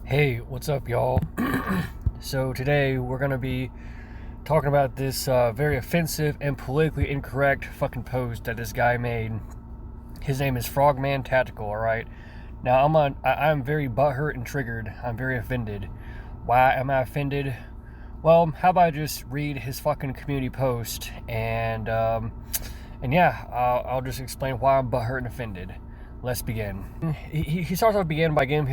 Hey, what's up, y'all? So today we're gonna be talking about this very offensive and politically incorrect fucking post that this guy made. His name is Frogman Tactical. All right. Now I'm very butthurt and triggered. I'm very offended. Why am I offended? Well, how about I just read his fucking community post and yeah, I'll just explain why I'm butthurt and offended. Let's begin. He starts off by giving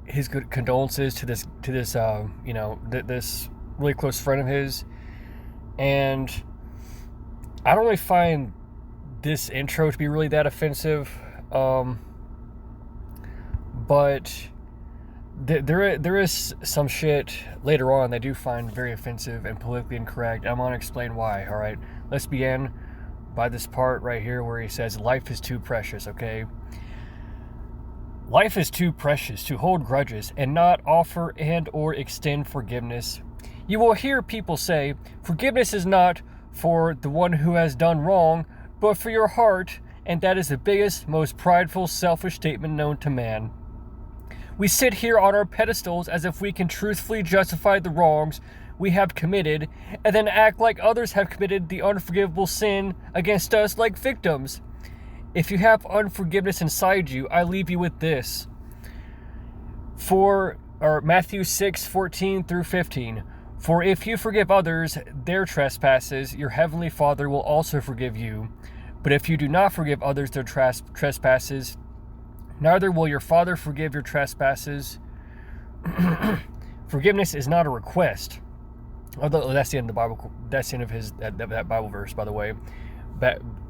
his good condolences to this this really close friend of his, and I don't really find this intro to be really that offensive, but there is some shit later on that I do find very offensive and politically incorrect. I'm gonna explain why. All right, let's begin by this part right here where he says, "Life is too precious." Okay. Life is too precious to hold grudges and not offer and or extend forgiveness. You will hear people say, forgiveness is not for the one who has done wrong, but for your heart, and that is the biggest, most prideful, selfish statement known to man. We sit here on our pedestals as if we can truthfully justify the wrongs we have committed, and then act like others have committed the unforgivable sin against us like victims. If you have unforgiveness inside you, I leave you with this. Matthew 6:14 through 15. For if you forgive others their trespasses, your heavenly Father will also forgive you. But if you do not forgive others their trespasses, neither will your Father forgive your trespasses. Forgiveness is not a request. Although that's the end of the Bible. That's the end of that Bible verse, by the way.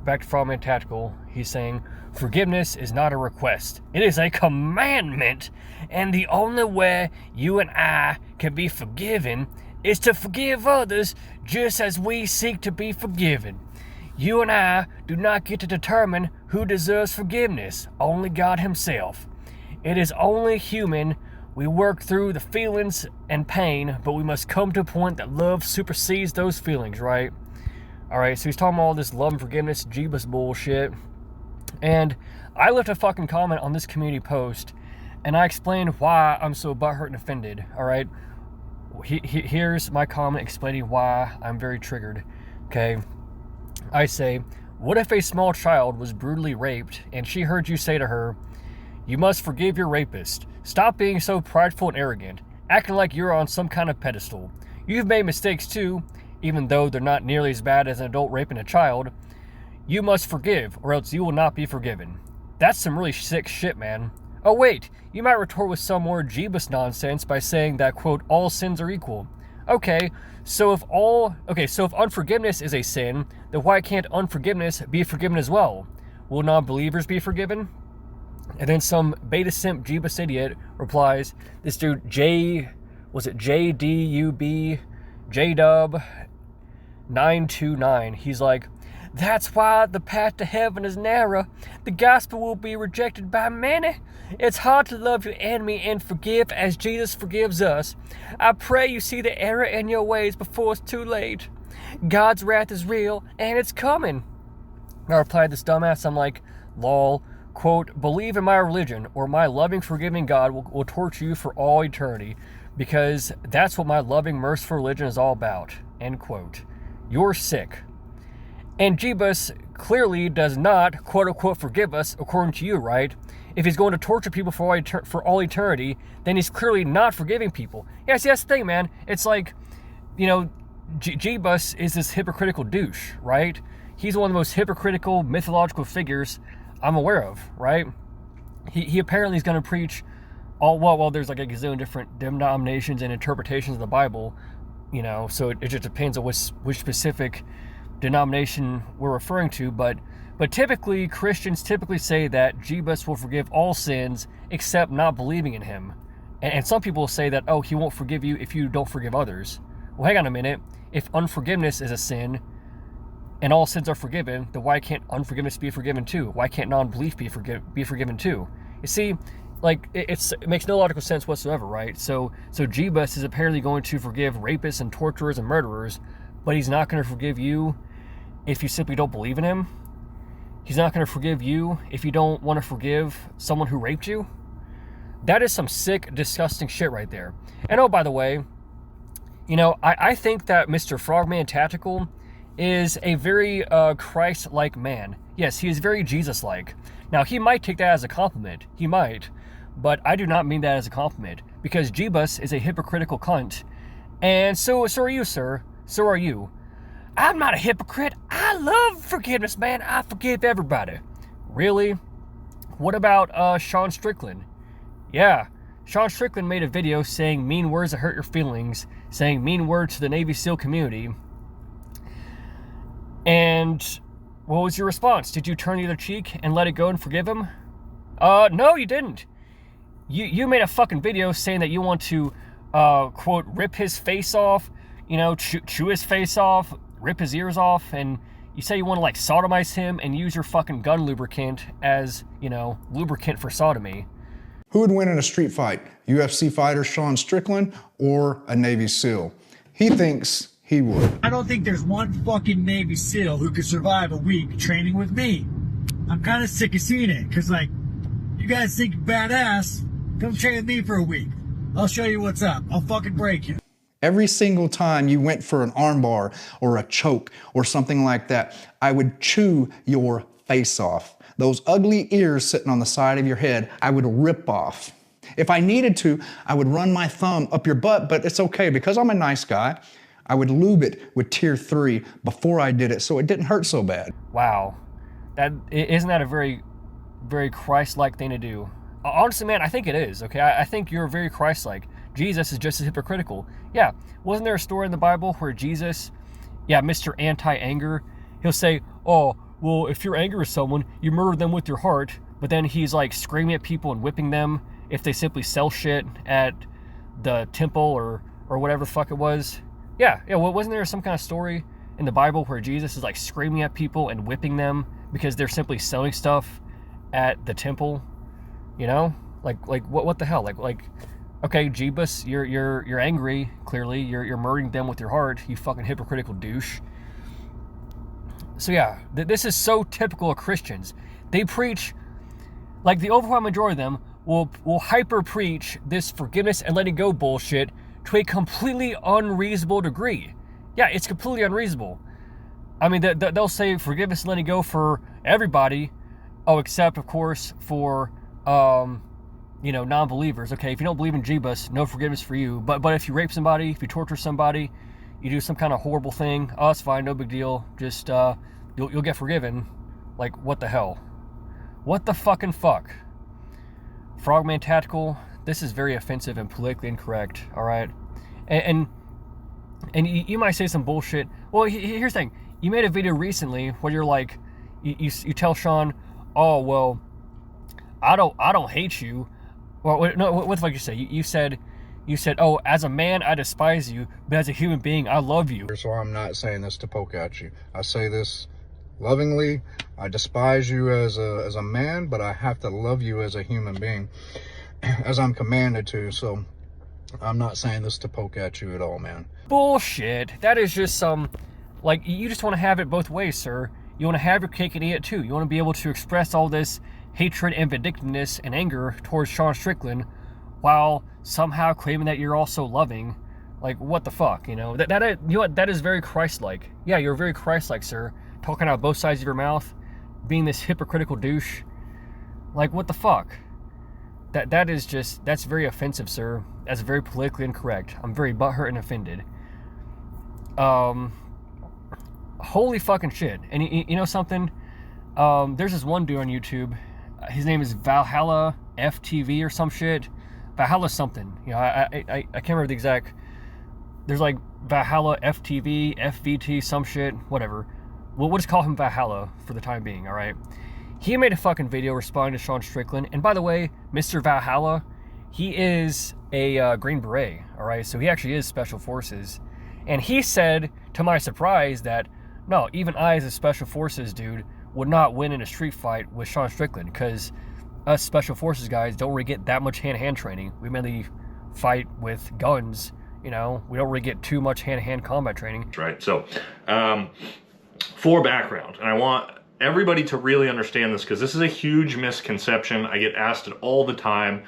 Back to Frogman Tactical, he's saying, forgiveness is not a request. It is a commandment, and the only way you and I can be forgiven is to forgive others just as we seek to be forgiven. You and I do not get to determine who deserves forgiveness, only God himself. It is only human. We work through the feelings and pain, but we must come to a point that love supersedes those feelings, right? Alright, so he's talking about all this love and forgiveness, Jeebus bullshit. And I left a fucking comment on this community post, and I explained why I'm so butthurt and offended. Alright, here's my comment explaining why I'm very triggered. Okay, I say, what if a small child was brutally raped, and she heard you say to her, you must forgive your rapist. Stop being so prideful and arrogant, acting like you're on some kind of pedestal. You've made mistakes too, even though they're not nearly as bad as an adult raping a child. You must forgive, or else you will not be forgiven. That's some really sick shit, man. Oh wait, you might retort with some more Jeebus nonsense by saying that, quote, all sins are equal. Okay, so if unforgiveness is a sin, then why can't unforgiveness be forgiven as well? Will non-believers be forgiven? And then some beta simp Jeebus idiot replies, this dude JDUB 929, he's like, that's why the path to heaven is narrow. The gospel will be rejected by many. It's hard to love your enemy and forgive as Jesus forgives us. I pray you see the error in your ways before it's too late. God's wrath is real and it's coming. I replied this dumbass, I'm like, lol, quote, believe in my religion or my loving, forgiving God will torture you for all eternity, because that's what my loving, merciful religion is all about, end quote. You're sick. And Jeebus clearly does not, quote-unquote, forgive us, according to you, right? If he's going to torture people for all eternity, then he's clearly not forgiving people. Yeah, see, that's the thing, man. It's like, Jeebus is this hypocritical douche, right? He's one of the most hypocritical, mythological figures I'm aware of, right? He apparently is going to preach well, there's like a gazillion different denominations and interpretations of the Bible, so it just depends on which specific denomination we're referring to, but typically Christians say that Jeebus will forgive all sins except not believing in him. And some people say that, oh, he won't forgive you if you don't forgive others. Well, hang on a minute. If unforgiveness is a sin and all sins are forgiven, then why can't unforgiveness be forgiven too? Why can't non-belief be forgiven too? You see, like, it makes no logical sense whatsoever, right? So Jeebus is apparently going to forgive rapists and torturers and murderers, but he's not going to forgive you if you simply don't believe in him. He's not going to forgive you if you don't want to forgive someone who raped you. That is some sick, disgusting shit right there. And oh, by the way, you know, I think that Mr. Frogman Tactical is a very Christ-like man. Yes, he is very Jesus-like. Now, he might take that as a compliment. He might. But I do not mean that as a compliment. Because Jeebus is a hypocritical cunt. And so are you, sir. So are you. I'm not a hypocrite. I love forgiveness, man. I forgive everybody. Really? What about Sean Strickland? Yeah. Sean Strickland made a video saying mean words that hurt your feelings. Saying mean words to the Navy SEAL community. And what was your response? Did you turn the other cheek and let it go and forgive him? No, you didn't. You made a fucking video saying that you want to, quote, rip his face off, you know, chew his face off, rip his ears off, and you say you want to, like, sodomize him and use your fucking gun lubricant as, you know, lubricant for sodomy. Who would win in a street fight? UFC fighter Sean Strickland or a Navy SEAL? He thinks he would. I don't think there's one fucking Navy SEAL who could survive a week training with me. I'm kind of sick of seeing it, because, like, you guys think badass, come train with me for a week. I'll show you what's up. I'll fucking break you. Every single time you went for an armbar or a choke or something like that, I would chew your face off. Those ugly ears sitting on the side of your head, I would rip off. If I needed to, I would run my thumb up your butt, but it's okay because I'm a nice guy. I would lube it with tier 3 before I did it so it didn't hurt so bad. Wow. Isn't that a very, very Christ-like thing to do? Honestly, man, I think it is, okay? I think you're very Christ-like. Jesus is just as hypocritical. Yeah, wasn't there a story in the Bible where Jesus, Mr. Anti-Anger, he'll say, oh, well, if you're angry with someone, you murder them with your heart, but then he's like screaming at people and whipping them if they simply sell shit at the temple or whatever the fuck it was. Yeah, well, wasn't there some kind of story in the Bible where Jesus is like screaming at people and whipping them because they're simply selling stuff at the temple? You know? Like what the hell? Like okay, Jeebus, you're angry, clearly. You're murdering them with your heart, you fucking hypocritical douche. So yeah, this is so typical of Christians. They preach, like the overwhelming majority of them will hyper preach this forgiveness and letting go bullshit to a completely unreasonable degree. Yeah, it's completely unreasonable. I mean, they'll say forgiveness and letting go for everybody, except of course for non-believers. Okay, if you don't believe in Jeebus, no forgiveness for you. But if you rape somebody, if you torture somebody, you do some kind of horrible thing, it's fine, no big deal. Just you'll get forgiven. Like, what the hell? What the fucking fuck? Frogman Tactical, this is very offensive and politically incorrect, all right? And you might say some bullshit. Well, here's the thing. You made a video recently where you're like, you tell Sean, oh, well, I don't hate you. Well, no, what the fuck you say? You said, oh, as a man, I despise you, but as a human being, I love you. So I'm not saying this to poke at you. I say this lovingly. I despise you as a man, but I have to love you as a human being, as I'm commanded to. So I'm not saying this to poke at you at all, man. Bullshit. That is just some, like, you just want to have it both ways, sir. You want to have your cake and eat it too. You want to be able to express all this hatred and vindictiveness and anger towards Sean Strickland while somehow claiming that you're also loving. Like, what the fuck, you know? That is very Christ-like. Yeah, you're very Christ-like, sir. Talking out both sides of your mouth, being this hypocritical douche. Like, what the fuck? That's very offensive, sir. That's very politically incorrect. I'm very butthurt and offended. Holy fucking shit. And you know something? There's this one dude on YouTube. His name is Valhalla FTV or some shit. Valhalla something. You know, I can't remember the exact. There's like Valhalla FTV, FVT, some shit, whatever. We'll just call him Valhalla for the time being, all right? He made a fucking video responding to Sean Strickland. And by the way, Mr. Valhalla, he is a Green Beret, all right? So he actually is Special Forces. And he said, to my surprise, that, no, even I as a Special Forces dude would not win in a street fight with Sean Strickland, because us Special Forces guys don't really get that much hand-to-hand training. We mainly fight with guns, you know? We don't really get too much hand-to-hand combat training. Right, so, for background, and I want everybody to really understand this, because this is a huge misconception. I get asked it all the time.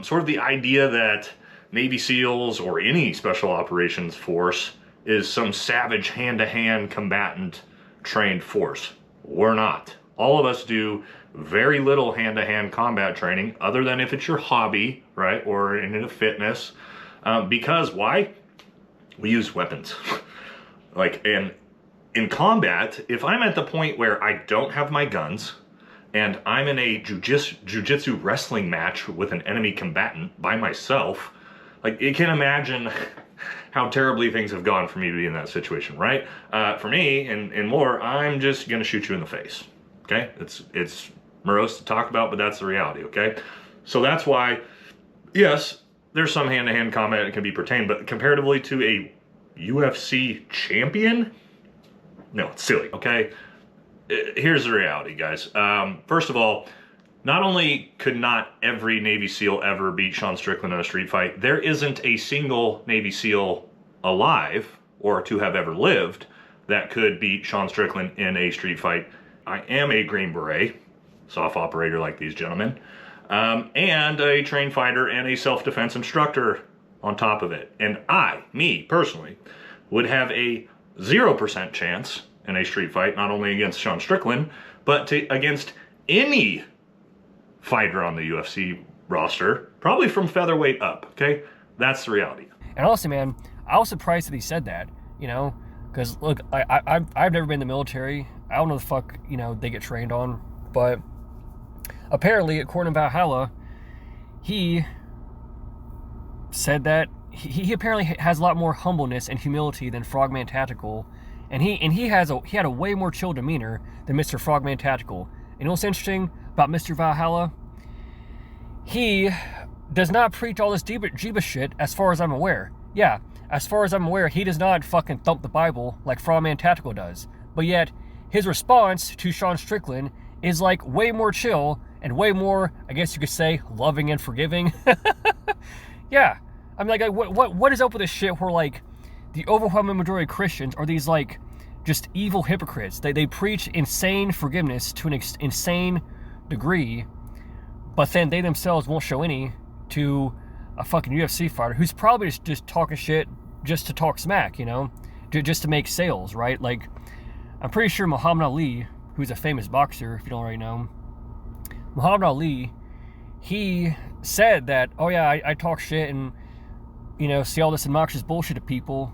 Sort of the idea that Navy SEALs or any special operations force is some savage hand-to-hand combatant trained force. We're not. All of us do very little hand-to-hand combat training, other than if it's your hobby, right, or in a fitness. Because why? We use weapons. Like, and in combat, if I'm at the point where I don't have my guns and I'm in a jujitsu wrestling match with an enemy combatant by myself, like, you can imagine how terribly things have gone for me to be in that situation, right? For me, in war, I'm just gonna shoot you in the face, okay? It's morose to talk about, but that's the reality, okay? So that's why, yes, there's some hand-to-hand combat that can be pertained, but comparatively to a UFC champion, no, it's silly, okay? Here's the reality, guys. First of all, not only could not every Navy SEAL ever beat Sean Strickland in a street fight, there isn't a single Navy SEAL alive, or to have ever lived, that could beat Sean Strickland in a street fight. I am a Green Beret, soft operator like these gentlemen, and a trained fighter and a self-defense instructor on top of it. And me personally, would have a 0% chance in a street fight, not only against Sean Strickland, but against any fighter on the UFC roster, probably from featherweight up, okay? That's the reality. And honestly, man, I was surprised that he said that, you know, because look, I've never been in the military. I don't know the fuck, you know, they get trained on, but apparently, according to Valhalla, he said that he apparently has a lot more humbleness and humility than Frogman Tactical, and he had a way more chill demeanor than Mr. Frogman Tactical. And you know what's interesting about Mr. Valhalla? He does not preach all this Jeebus shit, as far as I'm aware. Yeah, as far as I'm aware, he does not fucking thump the Bible like Frogman Tactical does. But yet, his response to Sean Strickland is like way more chill and way more, I guess you could say, loving and forgiving. Yeah, I'm like, what is up with this shit where like the overwhelming majority of Christians are these like just evil hypocrites? They preach insane forgiveness to an insane degree, but then they themselves won't show any to a fucking UFC fighter who's probably just talking shit just to talk smack, you know, just to make sales, right? Like, I'm pretty sure Muhammad Ali, who's a famous boxer, if you don't already know, Muhammad Ali, he said that, oh yeah, I talk shit and, you know, see all this obnoxious bullshit to people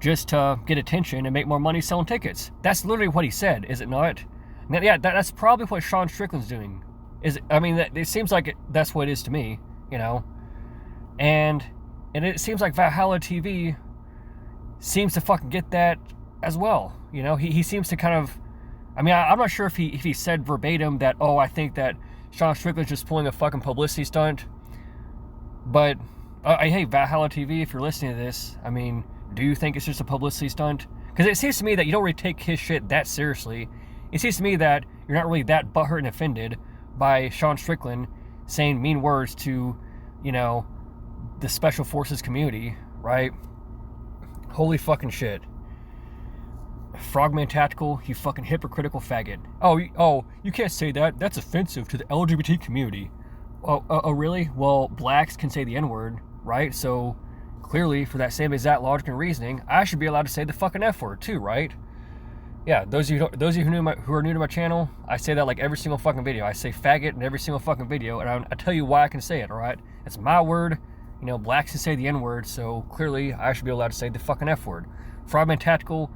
just to get attention and make more money selling tickets. That's literally what he said, is it not? Yeah, that's probably what Sean Strickland's doing. It seems like that's what it is to me, you know? And it seems like Valhalla TV seems to fucking get that as well, you know? He seems to kind of, I'm not sure if he said verbatim that, oh, I think that Sean Strickland's just pulling a fucking publicity stunt, but hey, Valhalla TV, if you're listening to this, I mean, do you think it's just a publicity stunt? Because it seems to me that you don't really take his shit that seriously. It seems to me that you're not really that butthurt and offended by Sean Strickland saying mean words to, you know, the Special Forces community, right? Holy fucking shit. Frogman Tactical, you fucking hypocritical faggot. Oh, you can't say that. That's offensive to the LGBT community. Oh, really? Well, blacks can say the N-word, right? So, clearly, for that same exact logic and reasoning, I should be allowed to say the fucking F-word too, right? Yeah, those of you who are new to my channel, I say that like every single fucking video. I say faggot in every single fucking video, and I tell you why I can say it, alright? It's my word. You know, blacks can say the N-word, so clearly I should be allowed to say the fucking F-word. Frogman Tactical,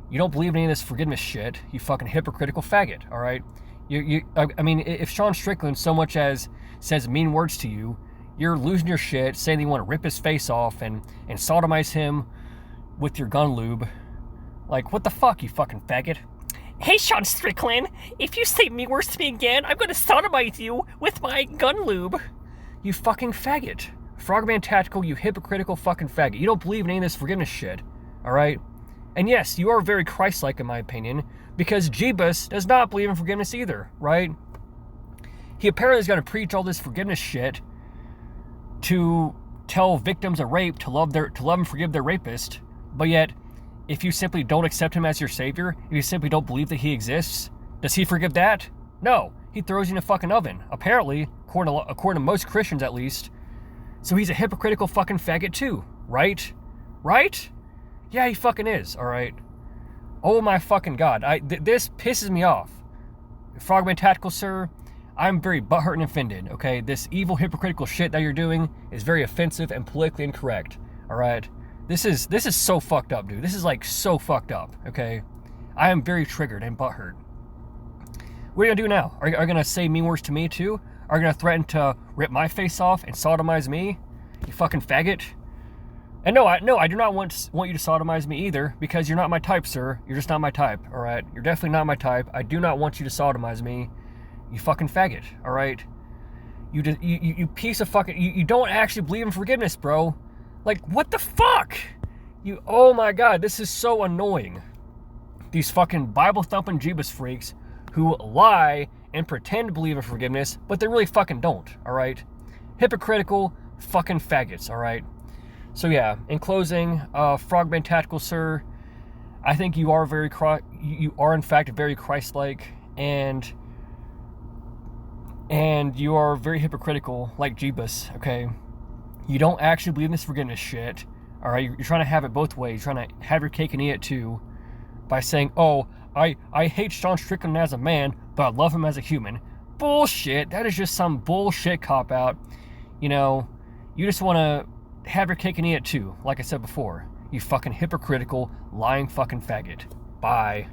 you don't believe in any of this forgiveness shit, you fucking hypocritical faggot, alright? If Sean Strickland so much as says mean words to you, you're losing your shit, saying that you want to rip his face off and sodomize him with your gun lube. Like, what the fuck, you fucking faggot? Hey, Sean Strickland, if you say mean words to me again, I'm gonna sodomize you with my gun lube. You fucking faggot. Frogman Tactical, you hypocritical fucking faggot. You don't believe in any of this forgiveness shit, alright? And yes, you are very Christ-like in my opinion, because Jeebus does not believe in forgiveness either, right? He apparently is going to preach all this forgiveness shit to tell victims of rape to love and forgive their rapist, but yet, if you simply don't accept him as your savior, if you simply don't believe that he exists, does he forgive that? No. He throws you in a fucking oven. Apparently, according to most Christians at least. So he's a hypocritical fucking faggot too, right? Right? Yeah, he fucking is, alright? Oh my fucking god. This pisses me off. Frogman Tactical, sir, I'm very butthurt and offended, okay? This evil, hypocritical shit that you're doing is very offensive and politically incorrect, alright? This is so fucked up, dude. This is like so fucked up, okay? I am very triggered and butthurt. What are you gonna do now? Are you gonna say mean words to me too? Are you gonna threaten to rip my face off and sodomize me? You fucking faggot. And no, I do not want you to sodomize me either, because you're not my type, sir. You're just not my type, alright? You're definitely not my type. I do not want you to sodomize me. You fucking faggot, alright? You piece of fucking... You don't actually believe in forgiveness, bro. Like, what the fuck? Oh my god, this is so annoying. These fucking Bible-thumping Jeebus freaks who lie and pretend to believe in forgiveness, but they really fucking don't, alright? Hypocritical fucking faggots, alright? So yeah, in closing, Frogman Tactical, sir, I think you are you are in fact very Christ-like, and you are very hypocritical, like Jeebus, okay? You don't actually believe in this forgiveness shit, alright? You're trying to have it both ways. You're trying to have your cake and eat it too, by saying, oh, I hate Sean Strickland as a man, but I love him as a human. Bullshit. That is just some bullshit cop-out. You know, you just want to have your cake and eat it too, like I said before. You fucking hypocritical, lying fucking faggot. Bye.